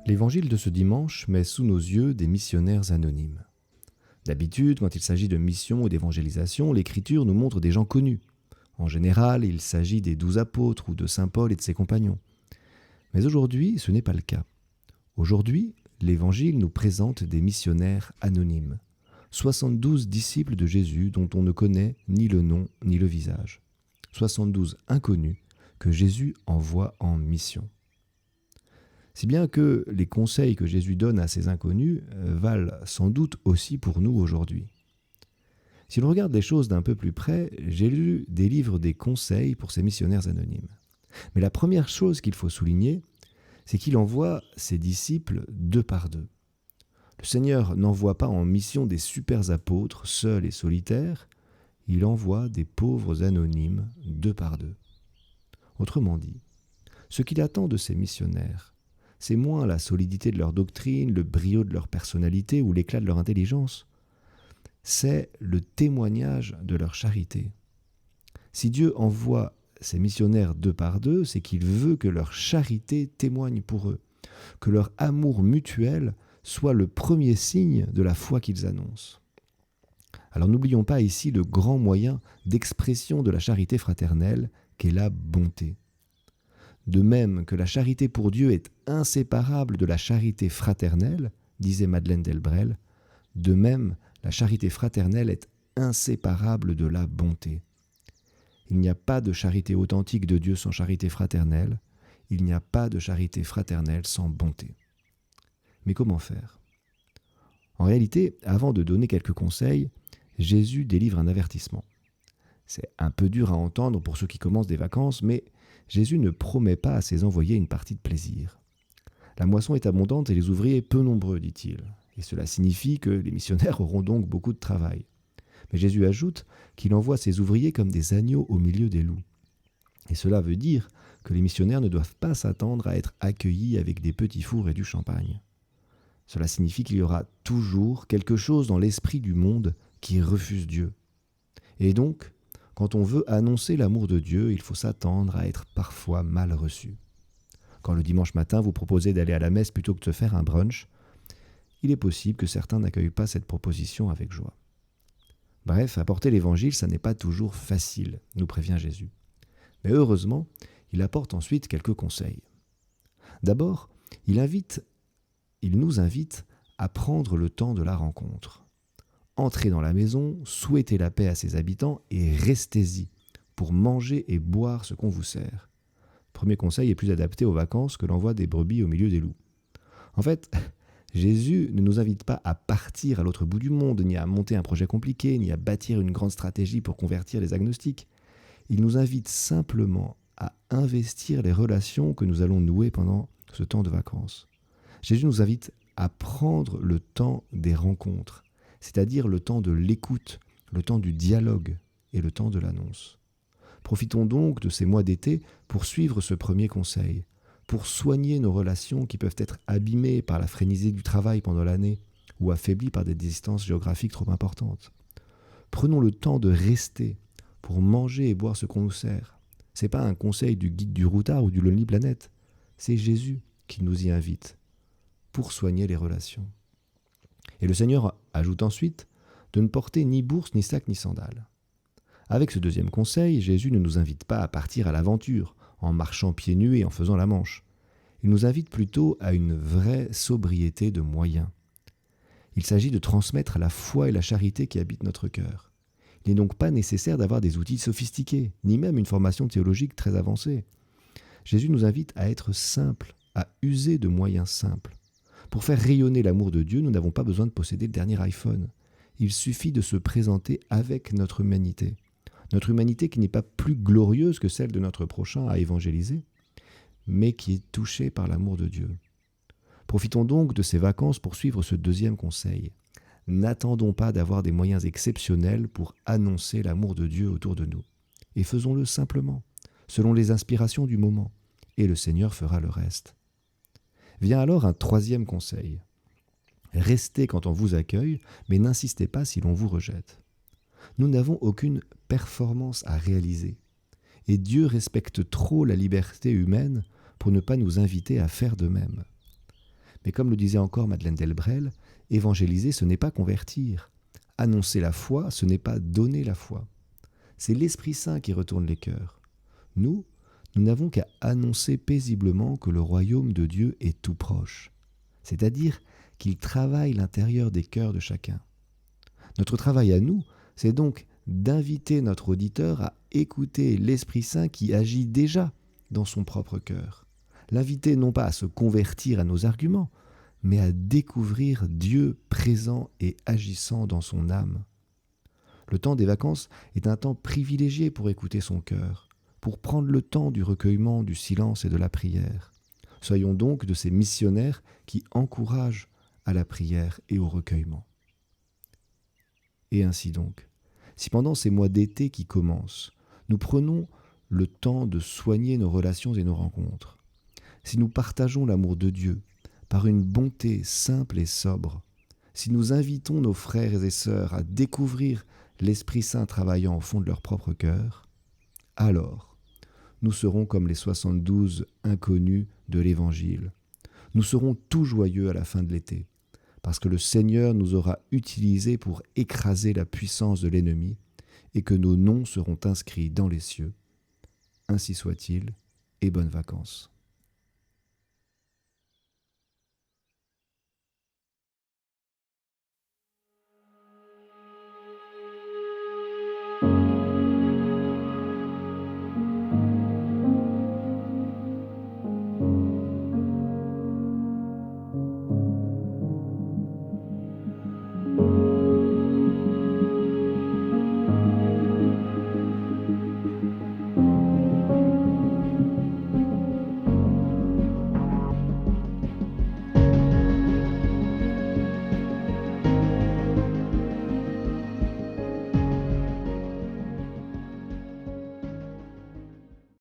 L'évangile de ce dimanche met sous nos yeux des missionnaires anonymes. D'habitude, quand il s'agit de mission ou d'évangélisation, l'Écriture nous montre des gens connus. En général, il s'agit des 12 apôtres ou de saint Paul et de ses compagnons. Mais aujourd'hui, ce n'est pas le cas. Aujourd'hui, l'Évangile nous présente des missionnaires anonymes. 72 disciples de Jésus dont on ne connaît ni le nom ni le visage. 72 inconnus que Jésus envoie en mission. Si bien que les conseils que Jésus donne à ces inconnus valent sans doute aussi pour nous aujourd'hui. Si l'on regarde les choses d'un peu plus près, Jésus délivre des conseils pour ces missionnaires anonymes. Mais la première chose qu'il faut souligner, c'est qu'il envoie ses disciples deux par deux. Le Seigneur n'envoie pas en mission des super apôtres, seuls et solitaires, il envoie des pauvres anonymes deux par deux. Autrement dit, ce qu'il attend de ces missionnaires, c'est moins la solidité de leur doctrine, le brio de leur personnalité ou l'éclat de leur intelligence. C'est le témoignage de leur charité. Si Dieu envoie ces missionnaires deux par deux, c'est qu'il veut que leur charité témoigne pour eux, que leur amour mutuel soit le premier signe de la foi qu'ils annoncent. Alors n'oublions pas ici le grand moyen d'expression de la charité fraternelle qu'est la bonté. De même que la charité pour Dieu est inséparable de la charité fraternelle, disait Madeleine Delbrel, de même la charité fraternelle est inséparable de la bonté. Il n'y a pas de charité authentique de Dieu sans charité fraternelle, il n'y a pas de charité fraternelle sans bonté. Mais comment faire ? En réalité, avant de donner quelques conseils, Jésus délivre un avertissement. C'est un peu dur à entendre pour ceux qui commencent des vacances, mais Jésus ne promet pas à ses envoyés une partie de plaisir. La moisson est abondante et les ouvriers peu nombreux, dit-il. Et cela signifie que les missionnaires auront donc beaucoup de travail. Mais Jésus ajoute qu'il envoie ses ouvriers comme des agneaux au milieu des loups. Et cela veut dire que les missionnaires ne doivent pas s'attendre à être accueillis avec des petits fours et du champagne. Cela signifie qu'il y aura toujours quelque chose dans l'esprit du monde qui refuse Dieu. Et donc, quand on veut annoncer l'amour de Dieu, il faut s'attendre à être parfois mal reçu. Quand le dimanche matin vous proposez d'aller à la messe plutôt que de faire un brunch, il est possible que certains n'accueillent pas cette proposition avec joie. Bref, apporter l'évangile, ça n'est pas toujours facile, nous prévient Jésus. Mais heureusement, il apporte ensuite quelques conseils. D'abord, il nous invite à prendre le temps de la rencontre. Entrez dans la maison, souhaitez la paix à ses habitants et restez-y pour manger et boire ce qu'on vous sert. Premier conseil est plus adapté aux vacances que l'envoi des brebis au milieu des loups. En fait, Jésus ne nous invite pas à partir à l'autre bout du monde, ni à monter un projet compliqué, ni à bâtir une grande stratégie pour convertir les agnostiques. Il nous invite simplement à investir les relations que nous allons nouer pendant ce temps de vacances. Jésus nous invite à prendre le temps des rencontres, c'est-à-dire le temps de l'écoute, le temps du dialogue et le temps de l'annonce. Profitons donc de ces mois d'été pour suivre ce premier conseil, pour soigner nos relations qui peuvent être abîmées par la frénésie du travail pendant l'année ou affaiblies par des distances géographiques trop importantes. Prenons le temps de rester pour manger et boire ce qu'on nous sert. Ce n'est pas un conseil du guide du routard ou du Lonely Planet, c'est Jésus qui nous y invite pour soigner les relations. Et le Seigneur ajoute ensuite de ne porter ni bourse, ni sac, ni sandales. Avec ce deuxième conseil, Jésus ne nous invite pas à partir à l'aventure, en marchant pieds nus et en faisant la manche. Il nous invite plutôt à une vraie sobriété de moyens. Il s'agit de transmettre la foi et la charité qui habitent notre cœur. Il n'est donc pas nécessaire d'avoir des outils sophistiqués, ni même une formation théologique très avancée. Jésus nous invite à être simples, à user de moyens simples. Pour faire rayonner l'amour de Dieu, nous n'avons pas besoin de posséder le dernier iPhone. Il suffit de se présenter avec notre humanité. Notre humanité qui n'est pas plus glorieuse que celle de notre prochain à évangéliser, mais qui est touchée par l'amour de Dieu. Profitons donc de ces vacances pour suivre ce deuxième conseil. N'attendons pas d'avoir des moyens exceptionnels pour annoncer l'amour de Dieu autour de nous. Et faisons-le simplement, selon les inspirations du moment, et le Seigneur fera le reste. Vient alors un troisième conseil. Restez quand on vous accueille, mais n'insistez pas si l'on vous rejette. Nous n'avons aucune performance à réaliser. Et Dieu respecte trop la liberté humaine pour ne pas nous inviter à faire de même. Mais comme le disait encore Madeleine Delbrel, évangéliser, ce n'est pas convertir. Annoncer la foi, ce n'est pas donner la foi. C'est l'Esprit Saint qui retourne les cœurs. Nous n'avons qu'à annoncer paisiblement que le royaume de Dieu est tout proche, c'est-à-dire qu'il travaille l'intérieur des cœurs de chacun. Notre travail à nous, c'est donc d'inviter notre auditeur à écouter l'Esprit Saint qui agit déjà dans son propre cœur. L'inviter non pas à se convertir à nos arguments, mais à découvrir Dieu présent et agissant dans son âme. Le temps des vacances est un temps privilégié pour écouter son cœur, pour prendre le temps du recueillement, du silence et de la prière. Soyons donc de ces missionnaires qui encouragent à la prière et au recueillement. Et ainsi donc, si pendant ces mois d'été qui commencent, nous prenons le temps de soigner nos relations et nos rencontres, si nous partageons l'amour de Dieu par une bonté simple et sobre, si nous invitons nos frères et sœurs à découvrir l'Esprit Saint travaillant au fond de leur propre cœur, alors nous serons comme les 72 inconnus de l'Évangile. Nous serons tout joyeux à la fin de l'été, parce que le Seigneur nous aura utilisés pour écraser la puissance de l'ennemi et que nos noms seront inscrits dans les cieux. Ainsi soit-il, et bonnes vacances.